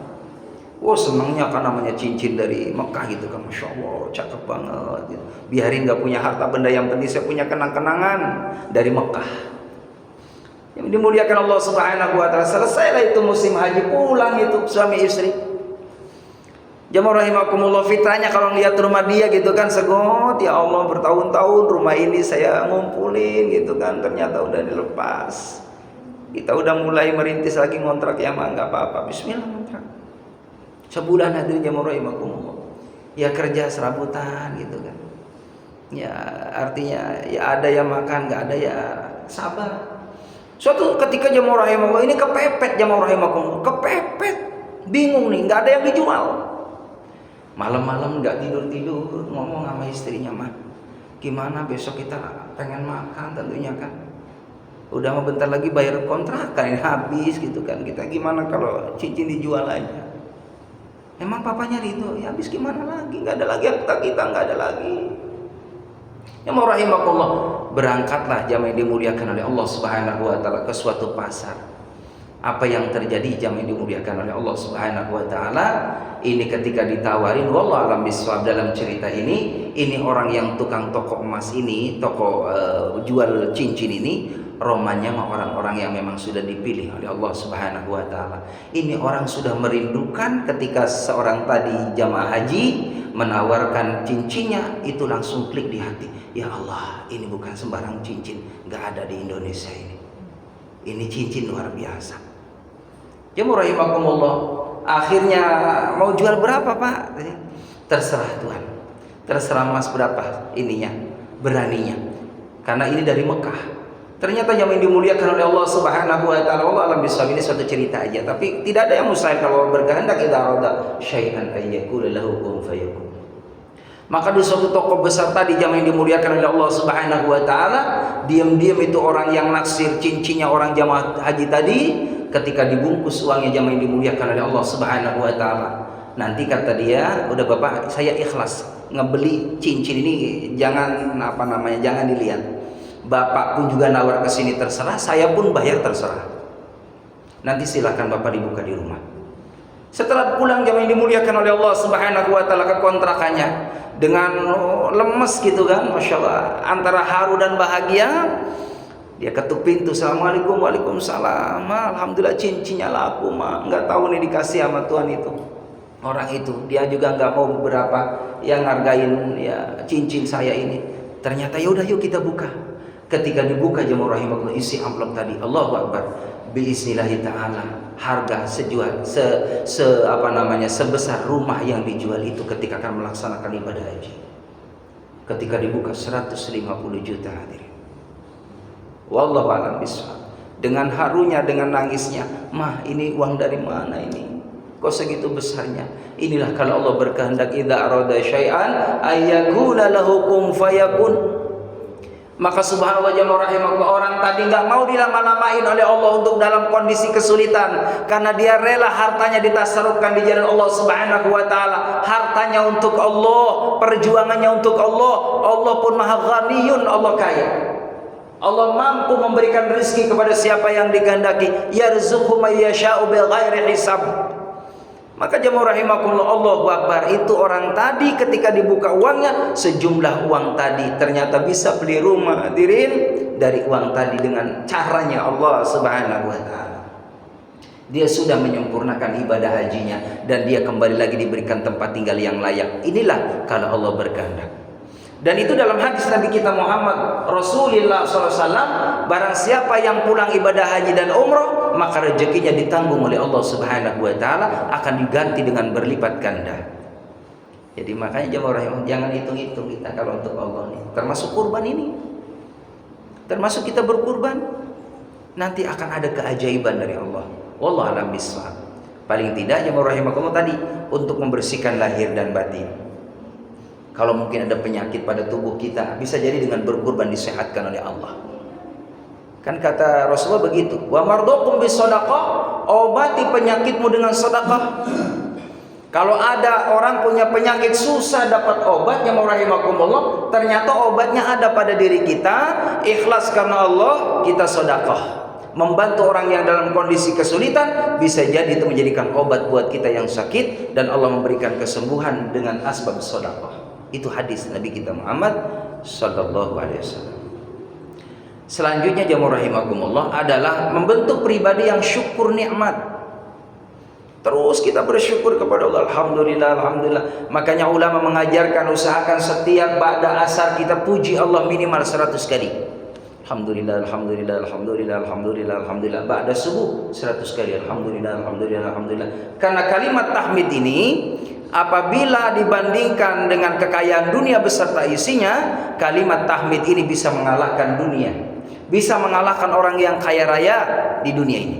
A: Oh senangnya kan namanya cincin dari Mekah gitu kan, masya Allah cakep banget. Biarin nggak punya harta benda, yang penting saya punya kenang-kenangan dari Mekah. Yang dimuliakan Allah Subhanahu Wa Taala. Selesailah itu musim haji, pulang itu suami istri. Jamaah rahimakumullah, fitranya kalau lihat rumah dia gitu kan, segot ya Allah bertahun-tahun rumah ini saya ngumpulin gitu kan, ternyata udah dilepas. Kita udah mulai merintis lagi ngontrak, ya mah nggak apa-apa, bismillah ngontrak. Sebulan hadir jamaah rahimakumullah. Ya kerja serabutan gitu kan. Ya artinya ya ada yang makan, nggak ada ya sabar. Suatu ketika jamaah rahimakumullah ini kepepet, jamaah rahimakumullah kepepet, bingung nih, nggak ada yang dijual. Malam-malam nggak tidur-tidur, ngomong sama istrinya, mah gimana besok kita pengen makan tentunya kan. Udah mau bentar lagi bayar kontrakan ini habis gitu kan. Kita gimana kalau cincin dijual aja? Emang papanya ridho, ya habis gimana lagi? Nggak ada lagi harta kita, nggak ada lagi. Ya mau rahimakumullah, berangkatlah jamaah yang dimuliakan oleh Allah Subhanahu Wa Taala ke suatu pasar. Apa yang terjadi jamaah yang dimuliakan oleh Allah Subhanahu Wa Taala? Ini ketika ditawarin, wallahu alam bisawab, dalam cerita ini orang yang tukang toko emas ini, toko jual cincin ini, romannya sama orang-orang yang memang sudah dipilih oleh Allah Subhanahu Wa Taala. Ini orang sudah merindukan ketika seorang tadi jamaah haji menawarkan cincinnya, itu langsung klik di hati. Ya Allah, ini bukan sembarang cincin, nggak ada di Indonesia ini. Ini cincin luar biasa. Jamaah rahimakumullah, akhirnya mau jual berapa Pak? Terserah Tuhan, terserah Mas berapa ininya, beraninya. Karena ini dari Mekah. Ternyata yang dimuliakan oleh Allah Subhanahu Wa Taala, Allah alam bisawab, ini suatu cerita aja, tapi tidak ada yang mustahil kalau berkehendak. Idza arada syai'an ayyakul lahu kun fayakun. Maka di suatu toko besar tadi jamaah yang dimuliakan oleh Allah Subhanahu Wa Taala, diam-diam itu orang yang naksir cincinnya orang jamaah haji tadi, ketika dibungkus uangnya jamaah yang dimuliakan oleh Allah Subhanahu Wa Taala, nanti kata dia, udah Bapak saya ikhlas ngebeli cincin ini, jangan jangan dilihat. Bapak pun juga nawar ke sini terserah, saya pun bayar terserah. Nanti silakan Bapak dibuka di rumah. Setelah pulang jamaah yang dimuliakan oleh Allah Subhanahu Wa Taala ke kontrakannya dengan lemes gitu kan, masya Allah, antara haru dan bahagia, dia ketuk pintu, assalamualaikum, waalaikumsalam, alhamdulillah cincinnya laku mah, nggak tahu nih dikasih sama Tuhan itu. Orang itu dia juga nggak mau beberapa yang ngargain ya cincin saya ini. Ternyata ya udah yuk kita buka. Ketika dibuka jamaah rahimakumullah, isi amplop tadi, Allahu Akbar, biisnillahi ta'ala, harga sebesar rumah yang dijual itu ketika akan melaksanakan ibadah haji. ketika dibuka 150 juta hadirin. Wallahu a'lam bishawab. Dengan harunya, dengan nangisnya, "Mah, ini uang dari mana ini? Kok segitu besarnya?" Inilah kalau Allah berkehendak, idza arada syai'an ayyakula lahu kun fayakun. Maka subhanallah jemaah rahimakumullah, orang tadi nggak mau dilama-lamain oleh Allah untuk dalam kondisi kesulitan, karena dia rela hartanya ditasarrufkan di jalan Allah Subhanahu wa taala. Hartanya untuk Allah, perjuangannya untuk Allah. Allah pun Maha Ghaniyun, Allah kaya. Allah mampu memberikan rezeki kepada siapa yang dikehendaki. Yarzuqu may yasha'u bighairi hisab. Maka jemaah rahimakumullah, Allahu Akbar, itu orang tadi ketika dibuka uangnya, sejumlah uang tadi ternyata bisa beli rumah hadirin dari uang tadi dengan caranya Allah Subhanahu wa taala. Dia sudah menyempurnakan ibadah hajinya dan dia kembali lagi diberikan tempat tinggal yang layak. Inilah kalau Allah berkehendak. Dan itu dalam hadis Nabi kita Muhammad Rasulullah SAW, barang siapa yang pulang ibadah haji dan umrah, maka rezekinya ditanggung oleh Allah Subhanahu wa taala, akan diganti dengan berlipat ganda. Jadi makanya jemaah rahimah, jangan hitung-hitung kita kalau untuk Allah nih. Termasuk kurban ini. Termasuk kita berkurban, nanti akan ada keajaiban dari Allah. Wallahu a'lam bishawab. Paling tidak jemaah rahimakumullah tadi untuk membersihkan lahir dan batin. Kalau mungkin ada penyakit pada tubuh kita, bisa jadi dengan berkurban disehatkan oleh Allah. Kan kata Rasulullah begitu, wa mardukum bisadaqah, obati penyakitmu dengan sedekah. Kalau ada orang punya penyakit susah dapat obat, yang rahimakumullah, ternyata obatnya ada pada diri kita, ikhlas karena Allah, kita sedekah. Membantu orang yang dalam kondisi kesulitan, bisa jadi itu menjadikan obat buat kita yang sakit, dan Allah memberikan kesembuhan dengan asbab sedekah. Itu hadis Nabi kita Muhammad sallallahu alaihi wasallam. Selanjutnya jemaah rahimakumullah adalah membentuk pribadi yang syukur nikmat. Terus kita bersyukur kepada Allah, alhamdulillah, alhamdulillah. Makanya ulama mengajarkan, usahakan setiap ba'da asar kita puji Allah minimal 100 kali. Alhamdulillah, alhamdulillah, alhamdulillah, alhamdulillah, alhamdulillah. Ba'da subuh 100 kali alhamdulillah, alhamdulillah, alhamdulillah. Karena kalimat tahmid ini apabila dibandingkan dengan kekayaan dunia beserta isinya, kalimat tahmid ini bisa mengalahkan dunia, bisa mengalahkan orang yang kaya raya di dunia ini.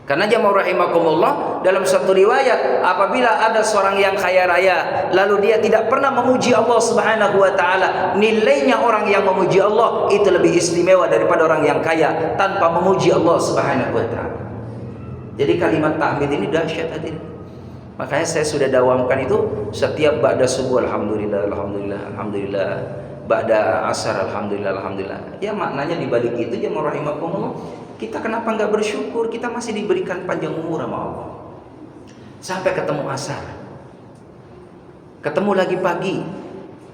A: Karena jemaah rahimakumullah, dalam satu riwayat, apabila ada seorang yang kaya raya lalu dia tidak pernah memuji Allah Subhanahu wa taala, nilainya orang yang memuji Allah itu lebih istimewa daripada orang yang kaya tanpa memuji Allah Subhanahu wa taala. Jadi kalimat tahmid ini dahsyat hadirin. Makanya saya sudah dawamkan itu setiap ba'da subuh alhamdulillah, alhamdulillah, alhamdulillah, ba'da asar alhamdulillah, alhamdulillah. Ya maknanya dibalik itu jemaah rahimakumullah, kita kenapa nggak bersyukur? Kita masih diberikan panjang umur sama Allah. Sampai ketemu asar, ketemu lagi pagi,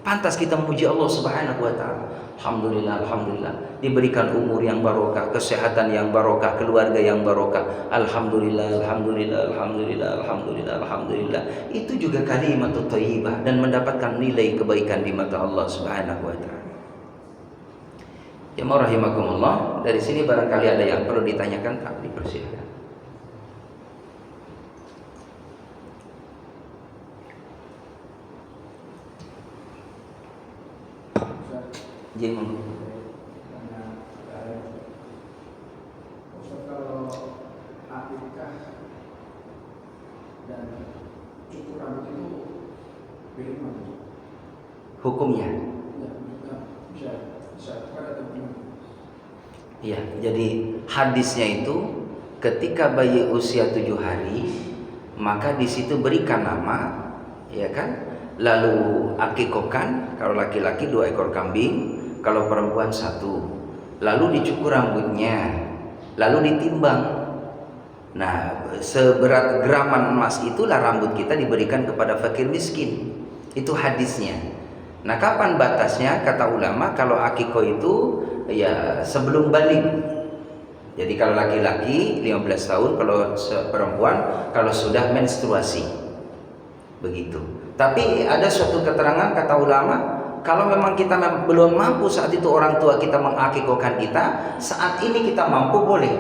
A: pantas kita memuji Allah Subhanahu wa taala. Alhamdulillah, alhamdulillah, diberikan umur yang barokah, kesehatan yang barokah, keluarga yang barokah. Alhamdulillah, alhamdulillah, alhamdulillah, alhamdulillah, alhamdulillah. Itu juga kalimat thayyibah dan mendapatkan nilai kebaikan di mata Allah Subhanahu wa taala. Jemaah rahimakumullah, dari sini barangkali ada yang perlu ditanyakan, tak dipersilakan. Kalau akikah dan cukur rambut itu bagaimana? Hukumnya? Ya, jadi hadisnya itu ketika bayi usia 7 hari, maka di situ berikan nama, ya kan? Lalu akikokan, kalau laki-laki 2 ekor kambing, kalau perempuan 1. Lalu dicukur rambutnya, lalu ditimbang. Nah, seberat graman emas itulah rambut kita diberikan kepada fakir miskin. Itu hadisnya. Nah, kapan batasnya? Kata ulama, kalau akikoh itu ya sebelum balik. Jadi kalau laki-laki 15 tahun, kalau perempuan kalau sudah menstruasi. Begitu. Tapi ada suatu keterangan kata ulama, kalau memang kita belum mampu saat itu orang tua kita mengakikahkan kita, saat ini kita mampu, boleh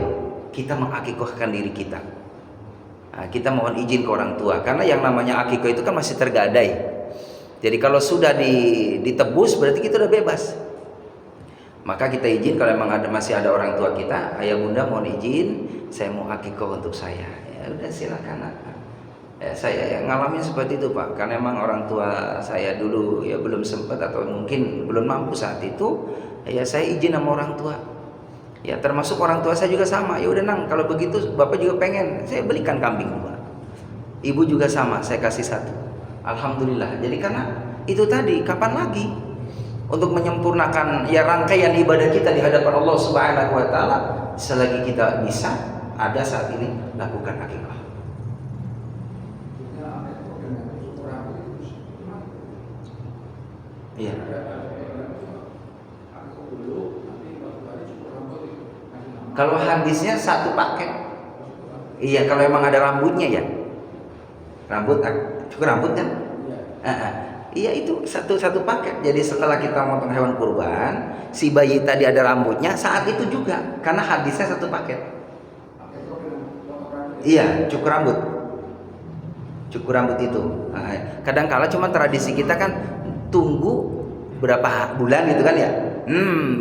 A: kita mengakikahkan diri kita. Nah, kita mohon izin ke orang tua, karena yang namanya akikah itu kan masih tergadai. Jadi kalau sudah ditebus berarti kita udah bebas. Maka kita izin kalau memang masih ada orang tua kita, ayah bunda mohon izin, saya mau akikoh untuk saya. Ya udah silakan. Saya ngalamin seperti itu Pak, karena memang orang tua saya dulu ya belum sempat atau mungkin belum mampu saat itu, ya saya izin sama orang tua. Ya termasuk orang tua saya juga sama. Ya udah Nang, kalau begitu Bapak juga pengen, saya belikan kambing 2. Ibu juga sama, saya kasih 1. Alhamdulillah. Jadi karena itu tadi, kapan lagi untuk menyempurnakan ya rangkaian ibadah kita di hadapan Allah Subhanahu wa taala, selagi kita bisa ada saat ini lakukan akikah. Iya. Kalau hadisnya 1 paket. Iya, kalau memang ada rambutnya ya. Cukur rambut kan? Iya itu satu paket. Jadi setelah kita motong hewan kurban, si bayi tadi ada rambutnya, saat itu juga, karena hadisnya 1 paket. Iya, cukur rambut itu. Kadang-kala cuma tradisi kita kan tunggu berapa bulan gitu kan ya.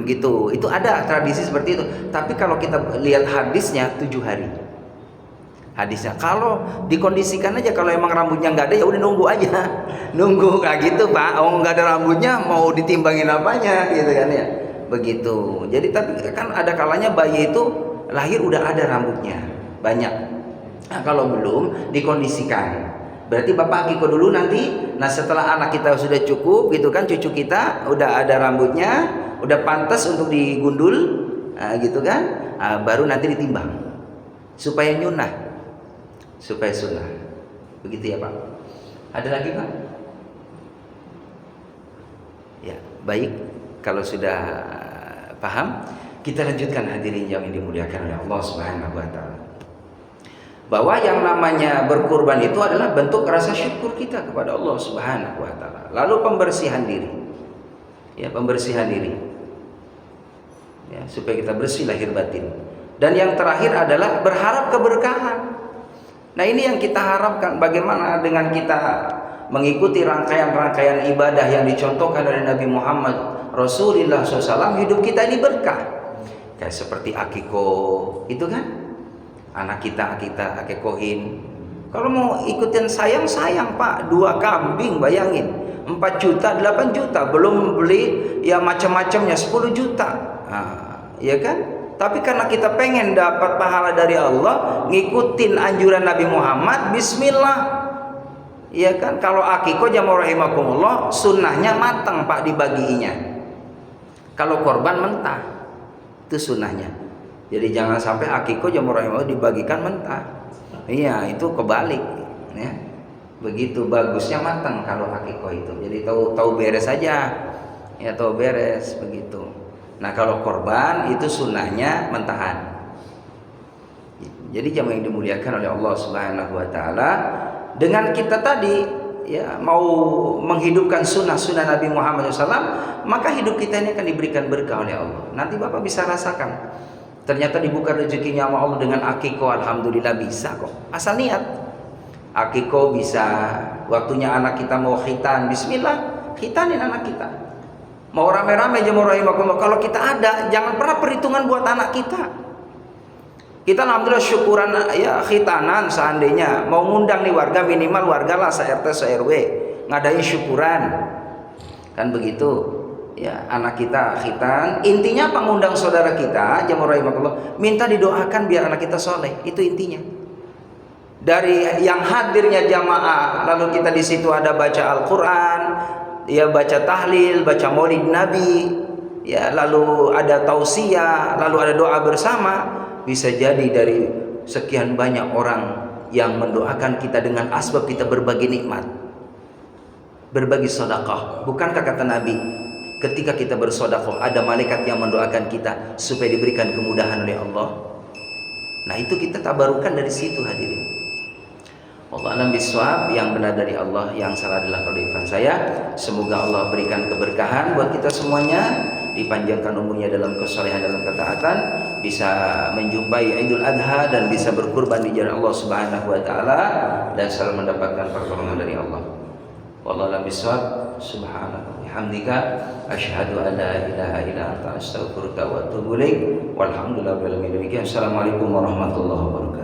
A: Gitu. Itu ada tradisi seperti itu. Tapi kalau kita lihat hadisnya 7 hari. Hadisnya kalau dikondisikan aja, kalau emang rambutnya nggak ada ya udah nunggu aja, nunggu kayak gitu Pak. Nggak ada rambutnya mau ditimbangin apanya gitu kan ya, begitu. Jadi tapi kan ada kalanya bayi itu lahir udah ada rambutnya banyak. Nah, kalau belum dikondisikan, berarti Bapak akikoh dulu nanti. Nah setelah anak kita sudah cukup gitu kan, cucu kita udah ada rambutnya, udah pantas untuk digundul, gitu kan, baru nanti ditimbang supaya nyunah, supaya sunnah, begitu ya Pak. Ada lagi Pak? Ya baik, kalau sudah paham kita lanjutkan hadirin yang dimuliakan oleh Allah Subhanahu wa taala, bahwa yang namanya berkurban itu adalah bentuk rasa syukur kita kepada Allah Subhanahu wa taala. Lalu pembersihan diri. Ya, pembersihan diri. Ya, supaya kita bersih lahir batin. Dan yang terakhir adalah berharap keberkahan. Nah ini yang kita harapkan, bagaimana dengan kita mengikuti rangkaian-rangkaian ibadah yang dicontohkan oleh Nabi Muhammad Rasulullah SAW, hidup kita ini berkah. Kayak seperti akikoh, itu kan anak kita akikohin. Kalau mau ikutin sayang Pak, 2 kambing bayangin, 4 juta, 8 juta, belum beli ya macam-macamnya 10 juta. Ya kan? Tapi karena kita pengen dapat pahala dari Allah, ngikutin anjuran Nabi Muhammad, bismillah. Iya kan? Kalau akikoh jamaah rahimakumullah, sunnahnya matang Pak dibagiinya. Kalau korban mentah, itu sunnahnya. Jadi jangan sampai akikoh jamaah rahimakumullah dibagikan mentah. Iya, itu kebalik. Ya. Begitu bagusnya matang kalau akikoh itu. Jadi tahu beres saja. Ya tahu beres begitu. Nah kalau korban itu sunnahnya mentahan. Jadi jamaah yang dimuliakan oleh Allah Subhanahu wa taala, dengan kita tadi ya mau menghidupkan sunnah Nabi Muhammad SAW, maka hidup kita ini akan diberikan berkah oleh Allah. Nanti Bapak bisa rasakan, ternyata dibuka rezekinya sama Allah dengan akikoh. Alhamdulillah bisa kok, asal niat. Akikoh bisa, waktunya anak kita mau khitan, bismillah, khitanin anak kita. Mau rame-rame jemaah rahimakumullah, kalau kita ada, jangan pernah perhitungan buat anak kita. Kita alhamdulillah syukuran ya khitanan, seandainya mau ngundang nih warga, minimal warga lah se-RT se-RW ngadain syukuran. Kan begitu. Ya, anak kita khitan, intinya apa, ngundang saudara kita jemaah rahimakumullah, minta didoakan biar anak kita soleh, itu intinya. Dari yang hadirnya jamaah, lalu kita di situ ada baca Al-Qur'an, ya baca tahlil, baca maulid Nabi, ya lalu ada tausiah, lalu ada doa bersama, bisa jadi dari sekian banyak orang yang mendoakan kita dengan asbab kita berbagi nikmat, berbagi sedekah. Bukankah kata Nabi, ketika kita bersedekah ada malaikat yang mendoakan kita supaya diberikan kemudahan oleh Allah. Nah itu kita tabarukan dari situ hadirin. Allah alam biswab, yang benar dari Allah, yang salah adalah kedaifan saya. Semoga Allah berikan keberkahan buat kita semuanya, dipanjangkan umurnya dalam kesalehan, dalam ketaatan, bisa menjumpai Idul Adha dan bisa berkurban di jalan Allah Subhanahu wa taala dan selalu mendapatkan pertolongan dari Allah. Wallahu a'lam bishawab. Subhanaka wa bihamdika asyhadu an la ilaha illa anta astaghfiruka wa atubu ilaik. Walhamdulillahirabbil alamin. Assalamualaikum warahmatullahi wabarakatuh.